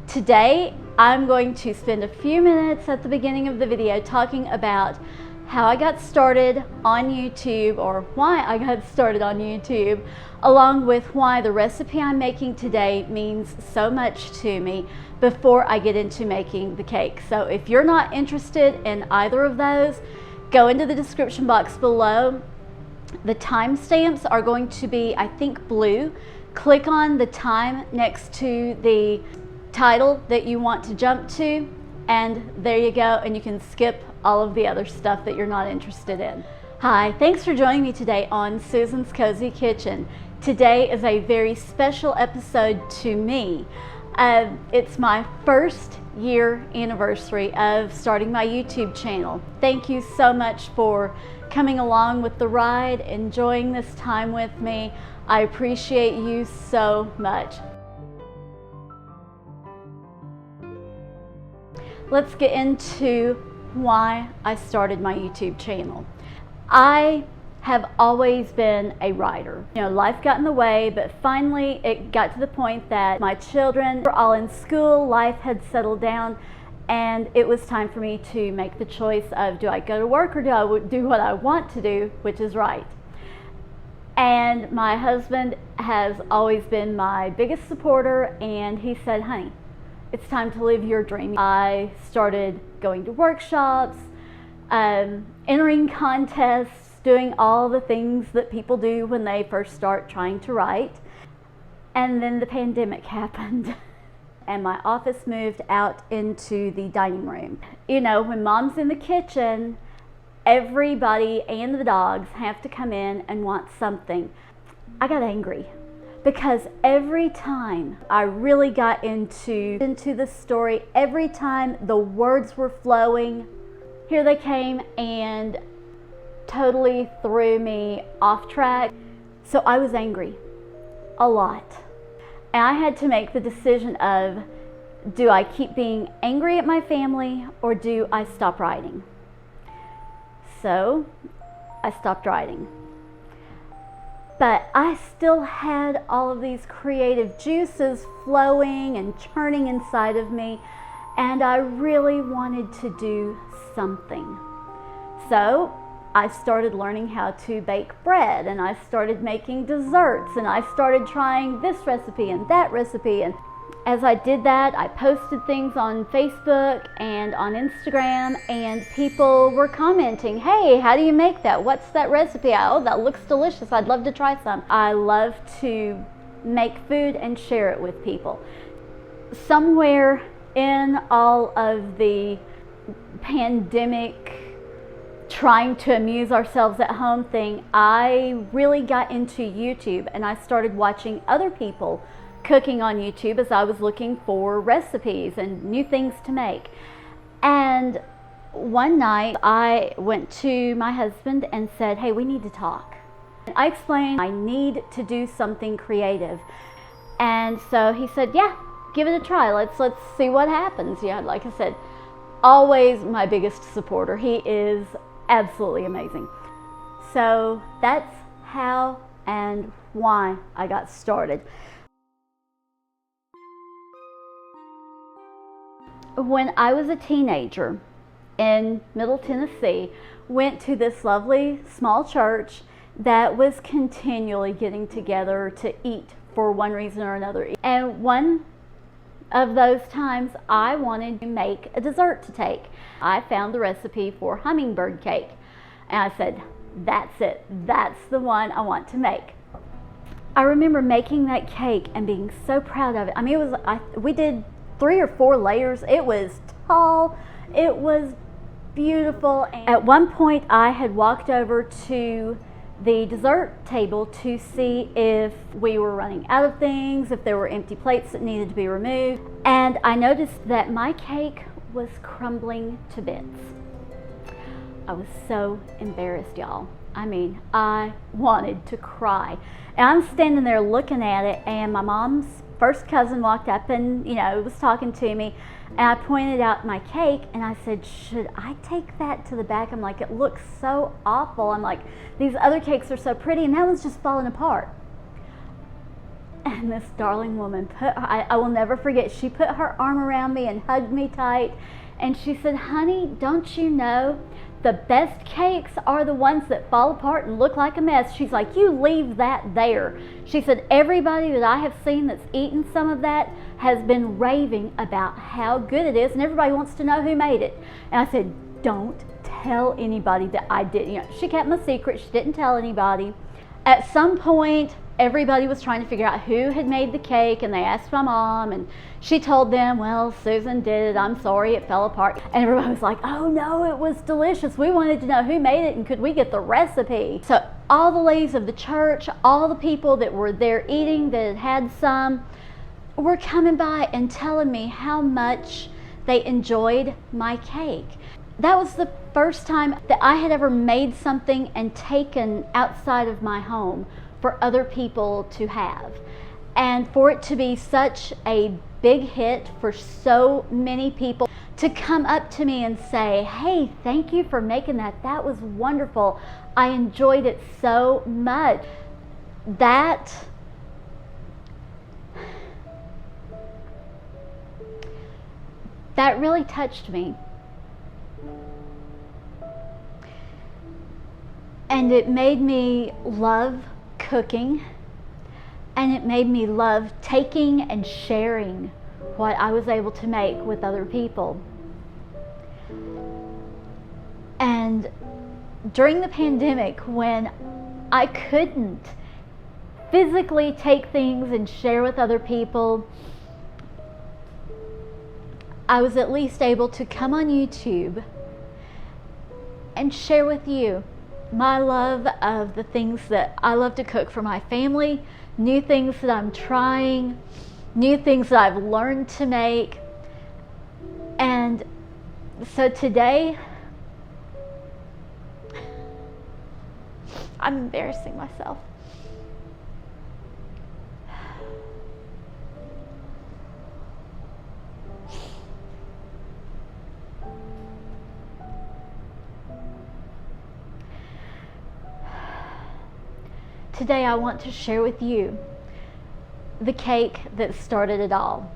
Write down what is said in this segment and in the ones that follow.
Today I'm going to spend a few minutes at the beginning of the video talking about how I got started on YouTube, or why I got started on YouTube, along with why the recipe I'm making today means so much to me before I get into making the cake. So if you're not interested in either of those, go into the description box below. The timestamps are going to be, I think, blue. Click on the time next to the title that you want to jump to, and there you go, and you can skip all of the other stuff that you're not interested in. Hi, thanks for joining me today on Susan's Cozy Kitchen. Today is a very special episode to me. It's my first year anniversary of starting my YouTube channel. Thank you so much for coming along with the ride, enjoying this time with me. I appreciate you so much. Let's get into why I started my YouTube channel. I have always been a writer. You know, life got in the way, but finally it got to the point that my children were all in school, life had settled down, and it was time for me to make the choice of, do I go to work or do I do what I want to do, which is right. And my husband has always been my biggest supporter, and he said, honey, it's time to live your dream. I started going to workshops, entering contests, doing all the things that people do when they first start trying to write. And then the pandemic happened and my office moved out into the dining room. You know, when mom's in the kitchen, everybody and the dogs have to come in and want something. I got angry, because every time I really got into the story, every time the words were flowing, here they came and totally threw me off track. So I was angry a lot. And I had to make the decision of, do I keep being angry at my family or do I stop writing? So I stopped writing. But I still had all of these creative juices flowing and churning inside of me, and I really wanted to do something. So I started learning how to bake bread, and I started making desserts, and I started trying this recipe and that recipe. And as I did that, I posted things on Facebook and on Instagram, and people were commenting, hey, how do you make that? What's that recipe? Oh, that looks delicious. I'd love to try some. I love to make food and share it with people. Somewhere in all of the pandemic, trying to amuse ourselves at home thing, I really got into YouTube, and I started watching other people cooking on YouTube as I was looking for recipes and new things to make. And one night I went to my husband and said, hey, we need to talk. I explained I need to do something creative. And so he said, yeah, give it a try. Let's see what happens. Yeah, like I said, always my biggest supporter. He is absolutely amazing. So that's how and why I got started. When I was a teenager in Middle Tennessee, went to this lovely small church that was continually getting together to eat for one reason or another. And one of those times I wanted to make a dessert to take. I found the recipe for hummingbird cake, and I said, that's it, that's the one I want to make. I remember making that cake and being so proud of it. I mean, we did 3 or 4 layers. It was tall, it was beautiful. And at one point I had walked over to the dessert table to see if we were running out of things, if there were empty plates that needed to be removed, and I noticed that my cake was crumbling to bits. I was so embarrassed, y'all. I mean, I wanted to cry. And I'm standing there looking at it, and my mom's first cousin walked up and, you know, was talking to me, and I pointed out my cake and I said, should I take that to the back? I'm like, it looks so awful. I'm like, these other cakes are so pretty and that one's just falling apart. And this darling woman I will never forget, she put her arm around me and hugged me tight. And she said, honey, don't you know the best cakes are the ones that fall apart and look like a mess? She's like, you leave that there. She said, everybody that I have seen that's eaten some of that has been raving about how good it is, and everybody wants to know who made it. And I said, don't tell anybody that I did. You know, she kept my secret. She didn't tell anybody. At some point, everybody was trying to figure out who had made the cake, and they asked my mom, and she told them, well, Susan did it. I'm sorry, it fell apart. And everybody was like, oh no, it was delicious. We wanted to know who made it and could we get the recipe. So all the ladies of the church, all the people that were there eating that had some, were coming by and telling me how much they enjoyed my cake. That was the first time that I had ever made something and taken outside of my home for other people to have. And for it to be such a big hit, for so many people to come up to me and say, hey, thank you for making that. That was wonderful. I enjoyed it so much. That really touched me. And it made me love cooking, and it made me love taking and sharing what I was able to make with other people. And during the pandemic, when I couldn't physically take things and share with other people, I was at least able to come on YouTube and share with you my love of the things that I love to cook for my family, new things that I'm trying, new things that I've learned to make. And so today, I'm embarrassing myself. Today I want to share with you the cake that started it all,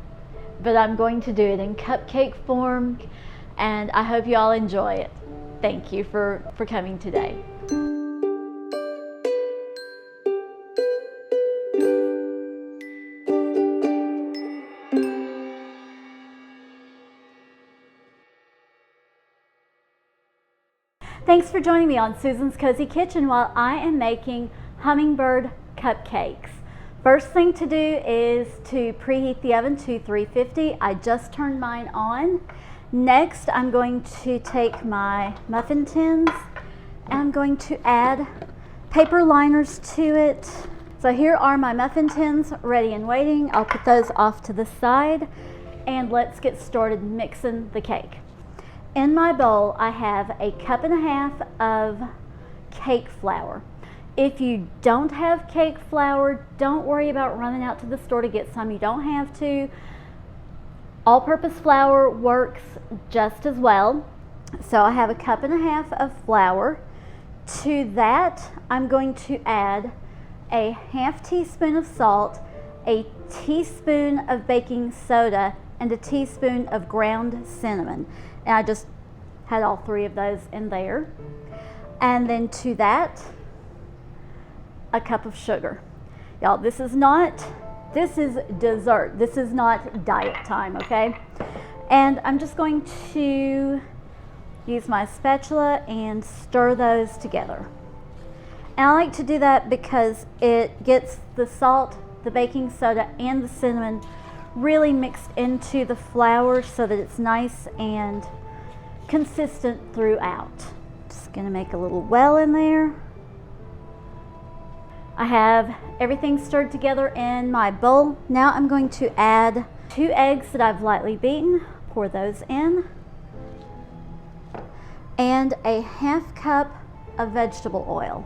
but I'm going to do it in cupcake form, and I hope you all enjoy it. Thank you for coming today. Thanks for joining me on Susan's Cozy Kitchen while I am making Hummingbird Cupcakes. First thing to do is to preheat the oven to 350. I just turned mine on. Next, I'm going to take my muffin tins and I'm going to add paper liners to it. So here are my muffin tins ready and waiting. I'll put those off to the side, and let's get started mixing the cake. In my bowl, I have 1.5 cups of cake flour. If you don't have cake flour, don't worry about running out to the store to get some. You don't have to. All-purpose flour works just as well. So I have 1.5 cups of flour. To that, I'm going to add a 1/2 teaspoon of salt, a teaspoon of baking soda, and a teaspoon of ground cinnamon. And I just had all 3 of those in there. And then to that, 1 cup of sugar. Y'all, this is dessert. This is not diet time, okay? And I'm just going to use my spatula and stir those together. And I like to do that because it gets the salt, the baking soda, and the cinnamon really mixed into the flour so that it's nice and consistent throughout. Just gonna make a little well in there. I have everything stirred together in my bowl. Now I'm going to add 2 eggs that I've lightly beaten, pour those in, and a 1/2 cup of vegetable oil.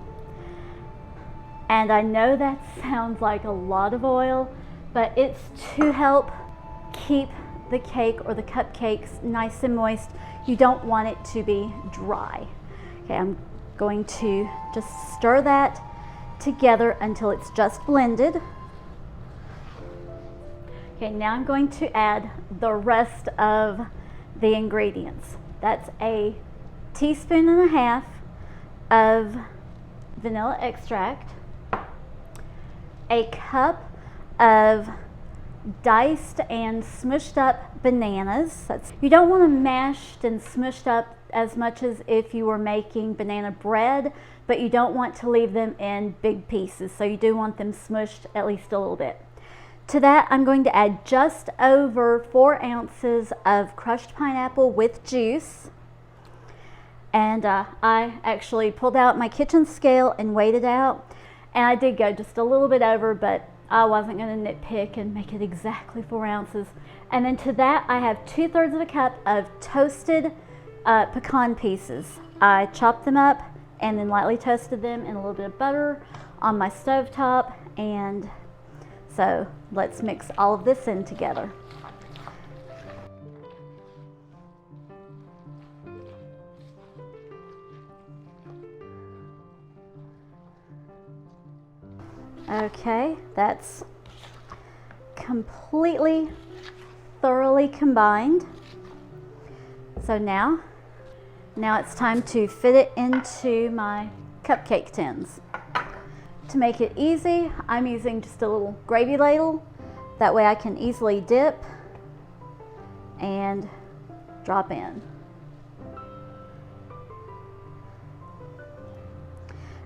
And I know that sounds like a lot of oil, but it's to help keep the cake or the cupcakes nice and moist. You don't want it to be dry. Okay, I'm going to just stir that together until it's just blended. Okay, now I'm going to add the rest of the ingredients. That's a teaspoon and a half of vanilla extract, a cup of diced and smushed up bananas. You don't want them mashed and smushed up as much as if you were making banana bread, but you don't want to leave them in big pieces, so you do want them smushed at least a little bit. To that, I'm going to add just over 4 ounces of crushed pineapple with juice. And I actually pulled out my kitchen scale and weighed it out, and I did go just a little bit over, but I wasn't going to nitpick and make it exactly 4 ounces. And then to that, I have 2/3 of a cup of toasted pecan pieces. I chopped them up and then lightly toasted them in a little bit of butter on my stovetop. And so let's mix all of this in together. Okay, that's completely thoroughly combined. So now it's time to fit it into my cupcake tins. To make it easy, I'm using just a little gravy ladle. That way I can easily dip and drop in.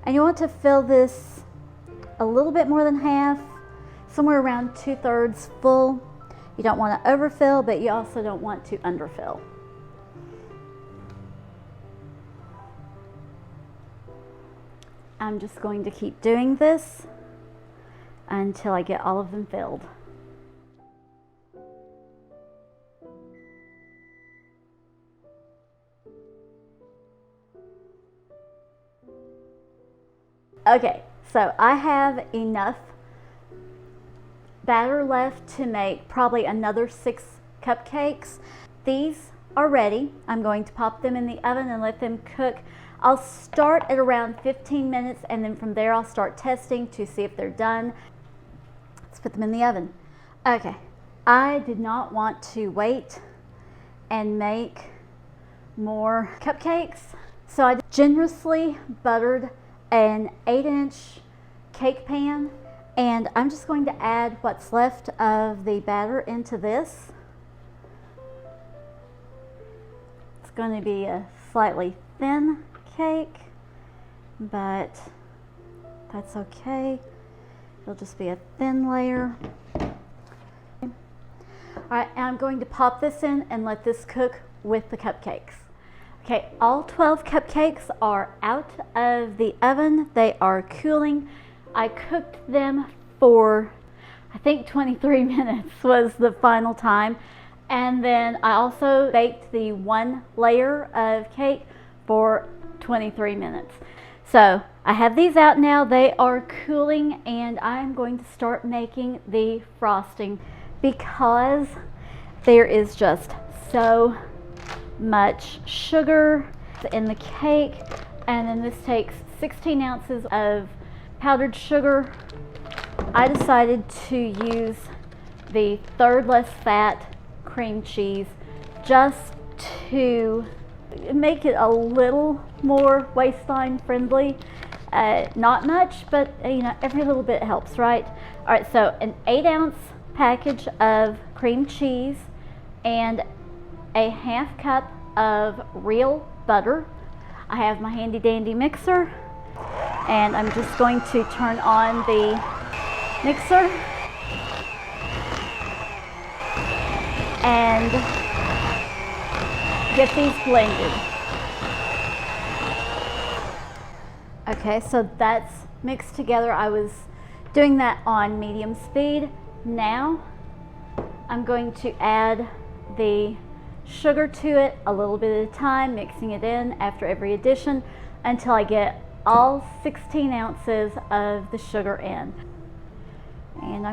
And you want to fill this a little bit more than half, somewhere around 2/3 full. You don't want to overfill, but you also don't want to underfill. I'm just going to keep doing this until I get all of them filled. Okay, so I have enough batter left to make probably another 6 cupcakes. These are ready. I'm going to pop them in the oven and let them cook. I'll start at around 15 minutes, and then from there I'll start testing to see if they're done. Let's put them in the oven. Okay, I did not want to wait and make more cupcakes, so I generously buttered an 8-inch cake pan, and I'm just going to add what's left of the batter into this. It's going to be a slightly thin cake, but that's okay. It'll just be a thin layer. All right, and I'm going to pop this in and let this cook with the cupcakes. Okay, all 12 cupcakes are out of the oven. They are cooling. I cooked them for, I think 23 minutes was the final time. And then I also baked the 1 layer of cake for 23 minutes. So I have these out now. They are cooling, and I'm going to start making the frosting because there is just so much sugar in the cake. And then this takes 16 ounces of powdered sugar. I decided to use the 1/3 less fat cream cheese just to make it a little more waistline friendly. Not much, but you know, every little bit helps, right? All right, so an 8-ounce package of cream cheese and a 1/2 cup of real butter. I have my handy dandy mixer, and I'm just going to turn on the mixer and get these blended. Okay, so that's mixed together. I was doing that on medium speed. Now I'm going to add the sugar to it a little bit at a time, mixing it in after every addition until I get all 16 ounces of the sugar in. And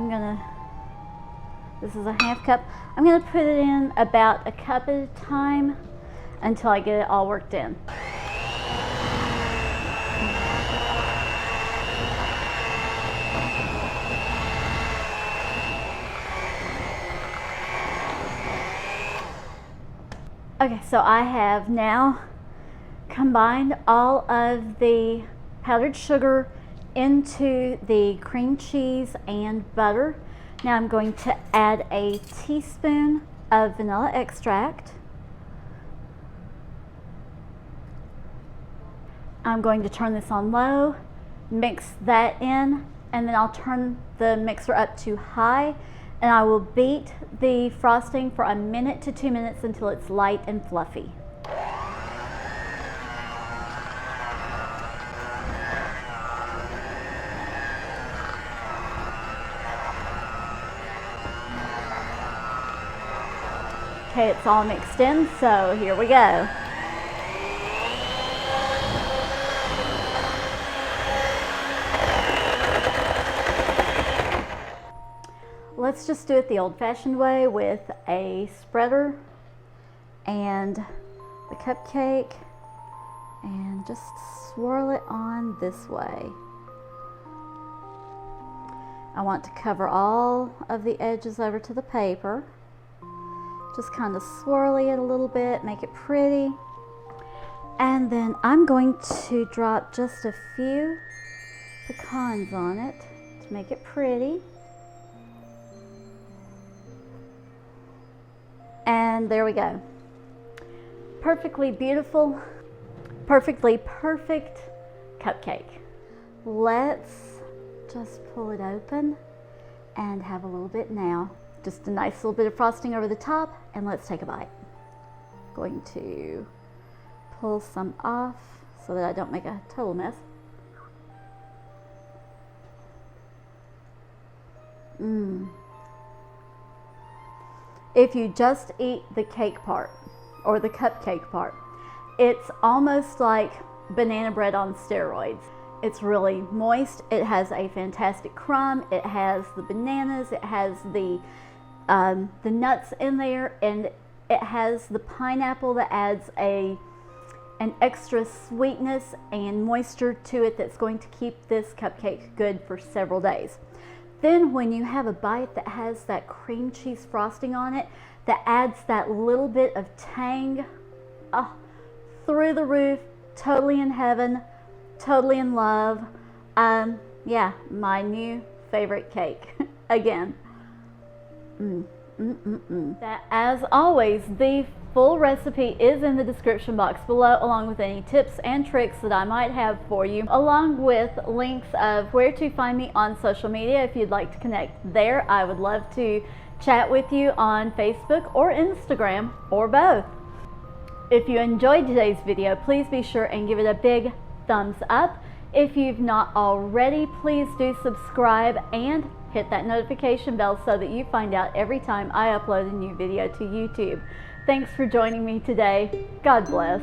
this is a 1/2 cup. I'm gonna put it in about a cup at a time until I get it all worked in. Okay, so I have now combined all of the powdered sugar into the cream cheese and butter. Now I'm going to add a teaspoon of vanilla extract. I'm going to turn this on low, mix that in, and then I'll turn the mixer up to high, and I will beat the frosting for 1 to 2 minutes until it's light and fluffy. Okay, it's all mixed in, so here we go. Let's just do it the old-fashioned way with a spreader and the cupcake, and just swirl it on this way. I want to cover all of the edges over to the paper. Just kind of swirly it a little bit, make it pretty. And then I'm going to drop just a few pecans on it to make it pretty. And there we go. Perfectly beautiful, perfectly perfect cupcake. Let's just pull it open and have a little bit now. Just a nice little bit of frosting over the top, and let's take a bite. Going to pull some off so that I don't make a total mess. If you just eat the cake part or the cupcake part, it's almost like banana bread on steroids. It's really moist. It has a fantastic crumb. It has the bananas. It has the nuts in there, and it has the pineapple that adds an extra sweetness and moisture to it that's going to keep this cupcake good for several days. Then when you have a bite that has that cream cheese frosting on it, that adds that little bit of tang, through the roof, totally in heaven, totally in love. Yeah, my new favorite cake, again. As always, the full recipe is in the description box below, along with any tips and tricks that I might have for you, along with links of where to find me on social media if you'd like to connect there. I would love to chat with you on Facebook or Instagram, or both. If you enjoyed today's video, please be sure and give it a big thumbs up. If you've not already, please do subscribe and hit that notification bell so that you find out every time I upload a new video to YouTube. Thanks for joining me today. God bless.